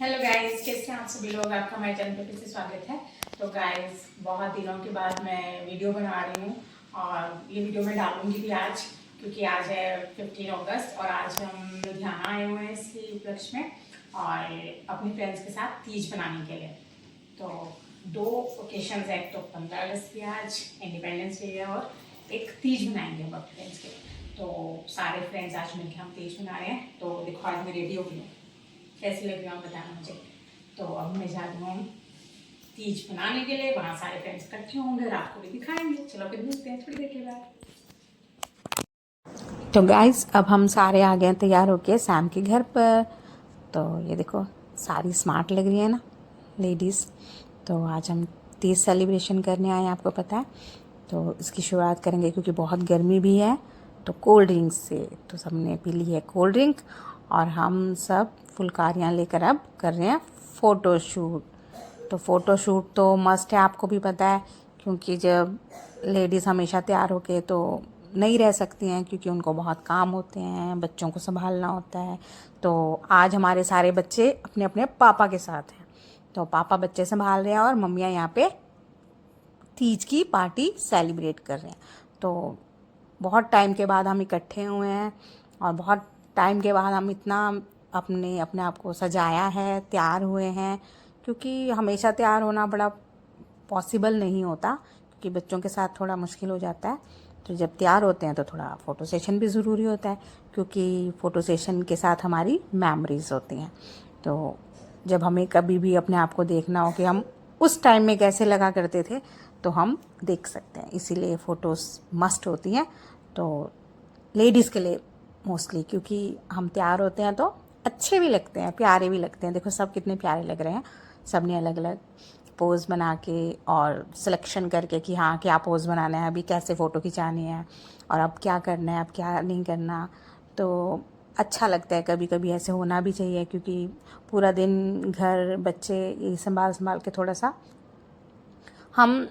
Hello guys, कैसे हैं आप सभी लोग। आपका हमारे चैनल पे फिर से स्वागत है। तो गाइस, बहुत दिनों के बाद मैं वीडियो बना रही हूँ और ये वीडियो मैं डालूंगी भी आज, क्योंकि आज है 15 अगस्त और आज हम लुधियाना आए हुए हैं इसके उपलक्ष्य में और अपने फ्रेंड्स के साथ तीज मनाने के लिए। तो दो ओकेशन है, एक तो 15 अगस्त भी आज इंडिपेंडेंस डे है और एक तीज मनाएंगे हम अपने फ्रेंड्स के। तो सारे फ्रेंड्स आज मिलकर हम तीज मना रहे हैं। तो देखो आज मैं रेडी हो गई हूँ, कैसी लग रही हूँ बताना मुझे। तो अब मैं जा रही हूँ तीज मनाने के लिए, वहाँ सारे फ्रेंड्स इकट्ठे होंगे, रात को भी दिखाएंगे। चलो फिर मिलते हैं थोड़ी देर के बाद। तो गाइस, अब हम सारे आ गए तैयार होके सैम के घर पर। तो ये देखो, सारी स्मार्ट लग रही है ना लेडीज़। तो आज हम तीज सेलिब्रेशन करने आए हैं, आपको पता है। तो इसकी शुरुआत करेंगे क्योंकि बहुत गर्मी भी है, तो कोल्ड ड्रिंक से। तो सबने पी ली है कोल्ड ड्रिंक और हम सब फुलकारियाँ लेकर अब कर रहे हैं फ़ोटो शूट। तो फ़ोटो शूट तो मस्ट है, आपको भी पता है, क्योंकि जब लेडीज़ हमेशा तैयार होके तो नहीं रह सकती हैं, क्योंकि उनको बहुत काम होते हैं, बच्चों को संभालना होता है। तो आज हमारे सारे बच्चे अपने अपने पापा के साथ हैं। तो पापा बच्चे संभाल रहे हैं और मम्मियाँ यहाँ पे तीज की पार्टी सेलिब्रेट कर रहे हैं। तो बहुत टाइम के बाद हम इकट्ठे हुए हैं और बहुत टाइम के बाद हम इतना अपने अपने आप को सजाया है, तैयार हुए हैं, क्योंकि हमेशा तैयार होना बड़ा पॉसिबल नहीं होता, क्योंकि बच्चों के साथ थोड़ा मुश्किल हो जाता है। तो जब तैयार होते हैं तो थोड़ा फ़ोटो सेशन भी ज़रूरी होता है, क्योंकि फ़ोटो सेशन के साथ हमारी मेमोरीज़ होती हैं। तो जब हमें कभी भी अपने आप को देखना हो कि हम उस टाइम में कैसे लगा करते थे, तो हम देख सकते हैं। इसीलिए फ़ोटोज़ मस्ट होती हैं। तो लेडीज़ के लिए मोस्टली, क्योंकि हम तैयार होते हैं तो अच्छे भी लगते हैं, प्यारे भी लगते हैं। देखो सब कितने प्यारे लग रहे हैं, सब ने अलग अलग पोज़ बना के और सिलेक्शन करके कि हाँ क्या पोज़ बनाना है, अभी कैसे फ़ोटो खिंचानी है और अब क्या करना है, अब क्या नहीं करना। तो अच्छा लगता है, कभी कभी ऐसे होना भी चाहिए, क्योंकि पूरा दिन घर बच्चे ये संभाल संभाल के थोड़ा सा हम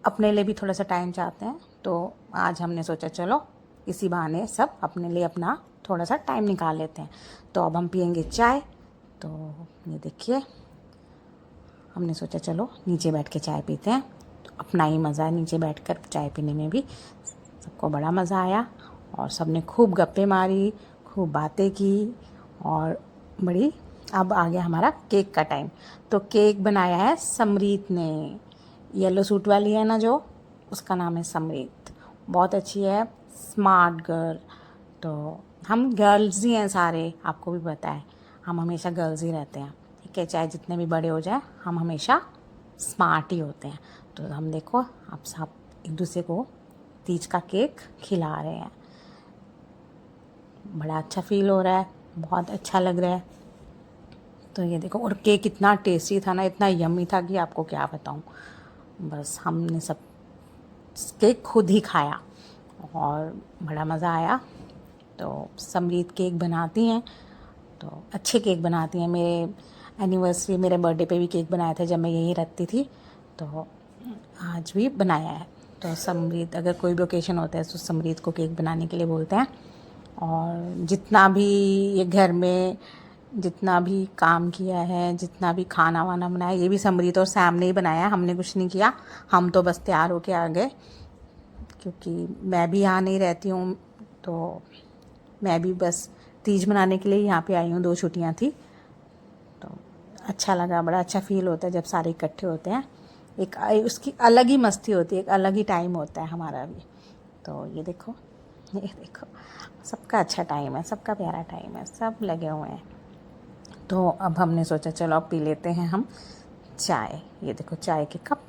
अपने लिए भी थोड़ा सा टाइम चाहते हैं। तो आज हमने सोचा चलो इसी बहाने सब अपने लिए अपना थोड़ा सा टाइम निकाल लेते हैं। तो अब हम पियेंगे चाय। तो ये देखिए, हमने सोचा चलो नीचे बैठ के चाय पीते हैं। तो अपना ही मज़ा है नीचे बैठकर चाय पीने में भी। सबको बड़ा मज़ा आया और सबने खूब गप्पे मारी, खूब बातें की और बड़ी। अब आ गया हमारा केक का टाइम। तो केक बनाया है समरीत ने, येलो सूट वाली है ना जो, उसका नाम है समरीत। बहुत अच्छी है, स्मार्ट गर्ल। तो हम गर्ल्स ही हैं सारे, आपको भी पता है, हम हमेशा गर्ल्स ही रहते हैं, ठीक है। चाहे जितने भी बड़े हो जाए, हम हमेशा स्मार्ट ही होते हैं। तो हम देखो आप सब एक दूसरे को तीज का केक खिला रहे हैं। बड़ा अच्छा फील हो रहा है, बहुत अच्छा लग रहा है। तो ये देखो, और केक इतना टेस्टी था ना, इतना यम्मी था कि आपको क्या बताऊं। बस हमने सब केक खुद ही खाया और बड़ा मज़ा आया। तो समरीत केक बनाती हैं, तो अच्छे केक बनाती हैं। मेरे एनिवर्सरी, मेरे बर्थडे पे भी केक बनाया था जब मैं यहीं रहती थी, तो आज भी बनाया है। तो समरीत, अगर कोई भी ओकेशन होता है तो समरीत को केक बनाने के लिए बोलते हैं। और जितना भी ये घर में जितना भी काम किया है, जितना भी खाना वाना बनाया, ये भी समरीत और सैम ने ही बनाया, हमने कुछ नहीं किया। हम तो बस तैयार होके आ गए, क्योंकि मैं भी यहाँ नहीं रहती हूँ। तो मैं भी बस तीज मनाने के लिए यहाँ पे आई हूँ, 2 छुट्टियाँ थी। तो अच्छा लगा, बड़ा अच्छा फील होता है जब सारे इकट्ठे होते हैं। एक उसकी अलग ही मस्ती होती है, एक अलग ही टाइम होता है हमारा भी। तो ये देखो, ये देखो, सबका अच्छा टाइम है, सबका प्यारा टाइम है, सब लगे हुए हैं। तो अब हमने सोचा चलो अब पी लेते हैं हम चाय। ये देखो चाय के कप,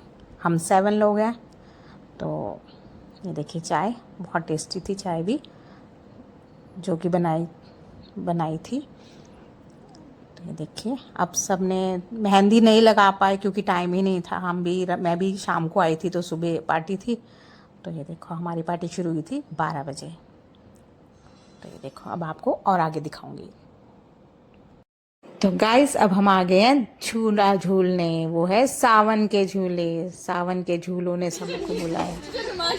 हम 7 लोग हैं। तो ये देखिए चाय, बहुत टेस्टी थी चाय भी, जो कि बनाई थी। तो ये देखिए, अब सब ने मेहंदी नहीं लगा पाए क्योंकि टाइम ही नहीं था। मैं भी शाम को आई थी, तो सुबह पार्टी थी। तो ये देखो, हमारी पार्टी शुरू हुई थी 12 बजे। तो ये देखो, अब आपको और आगे दिखाऊंगी। तो गाइस, अब हम आ गए हैं झूला झूलने, वो है सावन के झूले। सावन के झूलों ने सबको बुलाया।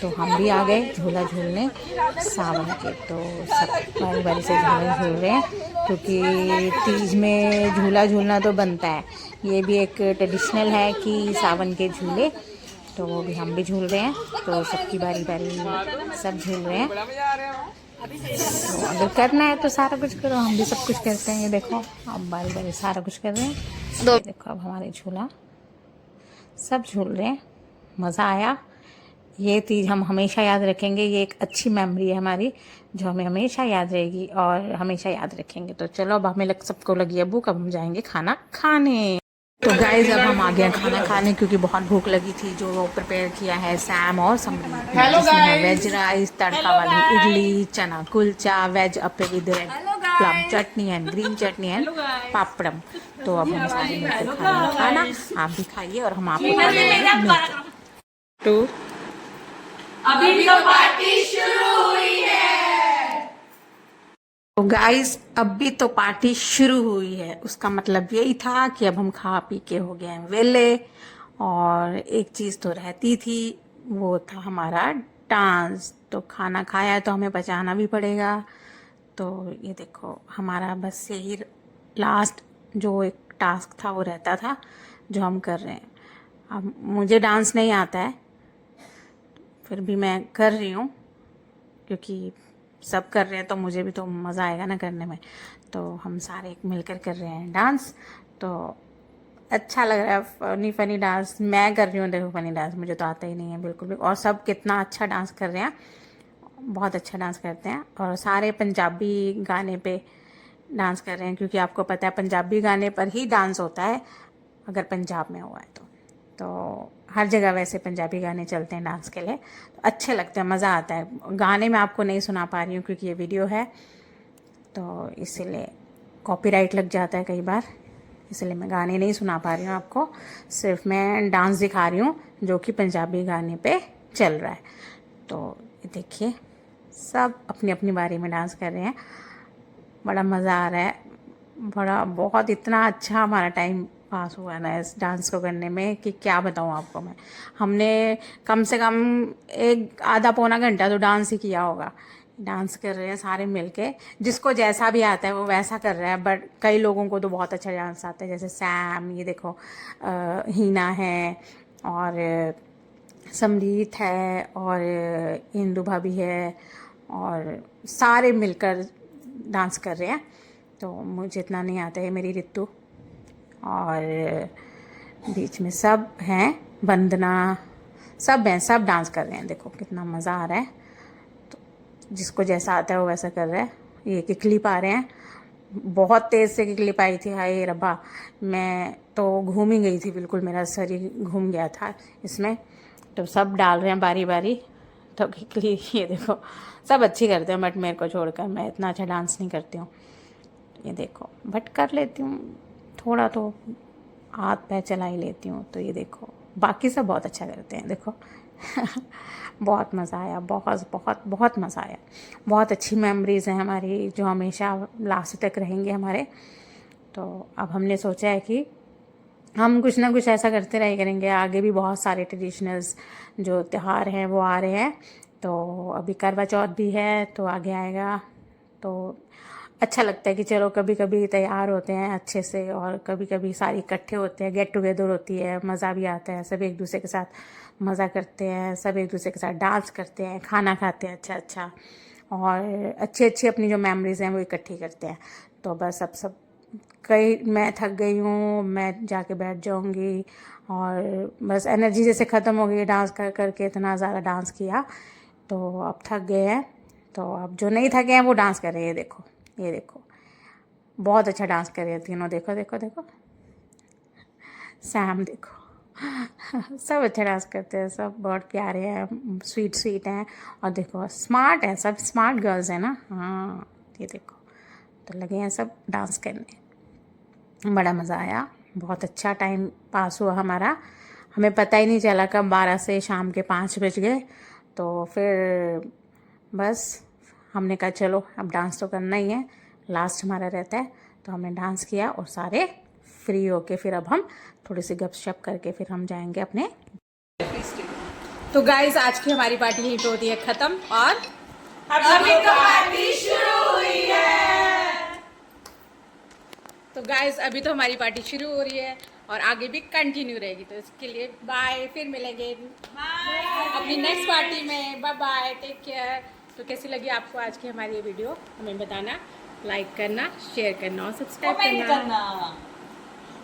तो हम भी आ गए झूला झूलने सावन के। तो सब बारी बारी से झूला झूल रहे हैं, क्योंकि तीज में झूला झूलना तो बनता है। ये भी एक ट्रेडिशनल है कि सावन के झूले, तो वो भी हम भी झूल रहे हैं। तो सबकी बारी बारी सब झूल रहे हैं। तो अगर करना है तो सारा कुछ करो, हम भी सब कुछ करते हैं। ये देखो अब बारी बारी सारा कुछ कर रहे हैं। ये देखो अब हमारे झूला सब झूल रहे हैं, मज़ा आया। ये तीज हम हमेशा याद रखेंगे, ये एक अच्छी मेमोरी है हमारी जो हमें हमेशा याद रहेगी और हमेशा याद रखेंगे। तो चलो अब हमें सबको लगी है भूख, अब हम जाएंगे खाना खाने। तो गाइज अब हम आ गए खाना खाने, क्योंकि बहुत भूख लगी थी। जो प्रिपेयर किया है सैम और समरीत, जिसमें है वेज राइस, तड़का वाली idli, chana kulcha, veg appe with red plum chutney and green chutney and papadam. तो अब हम सारे मिलकर खाएंगे खाना। आप भी खाइए और हम आपको तो अभी तो पार्टी शुरू हुई है। तो गाइस अभी तो पार्टी शुरू हुई है, उसका मतलब यही था कि अब हम खा पी के हो गए हैं वेले। और एक चीज़ तो रहती थी, वो था हमारा डांस। तो खाना खाया है तो हमें बचाना भी पड़ेगा। तो ये देखो हमारा बस यही लास्ट जो एक टास्क था वो रहता था जो हम कर रहे हैं। अब मुझे डांस नहीं आता है, फिर भी मैं कर रही हूँ, क्योंकि सब कर रहे हैं तो मुझे भी तो मज़ा आएगा ना करने में। तो हम सारे मिलकर कर रहे हैं डांस, तो अच्छा लग रहा है। फनी फनी डांस मैं कर रही हूँ। देखो फनी डांस मुझे तो आता ही नहीं है बिल्कुल भी, और सब कितना अच्छा डांस कर रहे हैं, बहुत अच्छा डांस करते हैं। और सारे पंजाबी गाने पे डांस कर रहे हैं, क्योंकि आपको पता है पंजाबी गाने पर ही डांस होता है अगर पंजाब में हुआ है तो हर जगह वैसे पंजाबी गाने चलते हैं डांस के लिए, तो अच्छे लगते हैं, मज़ा आता है। गाने में आपको नहीं सुना पा रही हूँ क्योंकि ये वीडियो है, तो इसीलिए कॉपीराइट लग जाता है कई बार, इसलिए मैं गाने नहीं सुना पा रही हूँ आपको। सिर्फ मैं डांस दिखा रही हूँ जो कि पंजाबी गाने पे चल रहा है। तो ये देखिए सब अपनी अपनी बारी में डांस कर रहे हैं, बड़ा मज़ा आ रहा है। बहुत इतना अच्छा हमारा टाइम पास हुआ है ना इस डांस को करने में कि क्या बताऊँ आपको मैं। हमने कम से कम एक आधा पौना घंटा तो डांस ही किया होगा। डांस कर रहे हैं सारे मिलके, जिसको जैसा भी आता है वो वैसा कर रहा है। बट कई लोगों को तो बहुत अच्छा डांस आता है, जैसे सैम, ये देखो हीना है, और समरीत है, और इंदु भाभी है, और सारे मिलकर डांस कर रहे हैं। तो मुझे इतना नहीं आता है, मेरी रितु, और बीच में सब हैं, वंदना, सब हैं, सब डांस कर रहे हैं। देखो कितना मज़ा आ रहा है। तो जिसको जैसा आता है वो वैसा कर रहा है। ये किकली पा रहे हैं, बहुत तेज़ से किकली पाई थी, हाय रब्बा, मैं तो घूम ही गई थी बिल्कुल, मेरा शरीर घूम गया था इसमें। तो सब डाल रहे हैं बारी बारी। तो किकली ये देखो सब अच्छी करते हैं, बट मेरे को छोड़कर, मैं इतना अच्छा डांस नहीं करती हूँ। ये देखो बट कर लेती हूँ थोड़ा, तो हाथ पैर चला ही लेती हूँ। तो ये देखो बाकी सब बहुत अच्छा करते हैं, देखो बहुत मज़ा आया, बहुत बहुत बहुत मज़ा आया। बहुत अच्छी मेमोरीज़ हैं हमारी जो हमेशा लास्ट तक रहेंगे हमारे। तो अब हमने सोचा है कि हम कुछ ना कुछ ऐसा करते रहे करेंगे। आगे भी बहुत सारे ट्रेडिशनल्स जो त्यौहार हैं वो आ रहे हैं। तो अभी करवा चौथ भी है तो आगे आएगा, तो अच्छा लगता है कि चलो कभी कभी तैयार होते हैं अच्छे से, और कभी कभी सारे इकट्ठे होते हैं, गेट टुगेदर होती है, मज़ा भी आता है। सब एक दूसरे के साथ मज़ा करते हैं, सब एक दूसरे के साथ डांस करते हैं, खाना खाते हैं अच्छा अच्छा, और अच्छी अच्छी अपनी जो मेमोरीज़ हैं वो इकट्ठी करते हैं। तो बस अब सब मैं थक गई हूँ, मैं जाके बैठ जाऊँगी, और बस एनर्जी जैसे ख़त्म हो गई डांस कर करके, इतना ज़्यादा डांस किया तो अब थक गए हैं। तो अब जो नहीं थके हैं वो डांस कर रहे हैं। ये देखो बहुत अच्छा डांस कर रहे हैं तीनों, देखो देखो देखो, सैम देखो सब अच्छा डांस करते हैं, सब बहुत प्यारे हैं, स्वीट स्वीट हैं, और देखो स्मार्ट हैं, सब स्मार्ट गर्ल्स हैं ना। हाँ ये देखो, तो लगे हैं सब डांस करने, बड़ा मज़ा आया, बहुत अच्छा टाइम पास हुआ हमारा। हमें पता ही नहीं चला कब 12 से शाम के 5 बज गए। तो फिर बस हमने कहा चलो अब डांस तो करना ही है, लास्ट हमारा रहता है। तो हमने डांस किया और सारे फ्री होके फिर अब हम थोड़ी सी गपशप करके फिर हम जाएंगे अपने। तो तो गाइस आज की हमारी पार्टी यहीं पे होती है खत्म और अभी तो पार्टी शुरू हुई है। तो गाइस अभी तो हमारी पार्टी शुरू हो रही है और आगे भी कंटिन्यू रहेगी, तो इसके लिए बाय, फिर मिलेंगे अपनी नेक्स्ट पार्टी में। Bye bye, take care. तो कैसी लगी आपको आज की हमारी ये वीडियो हमें बताना, लाइक करना, शेयर करना और सब्सक्राइब कमेंट करना। करना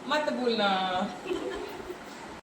मत भूलना।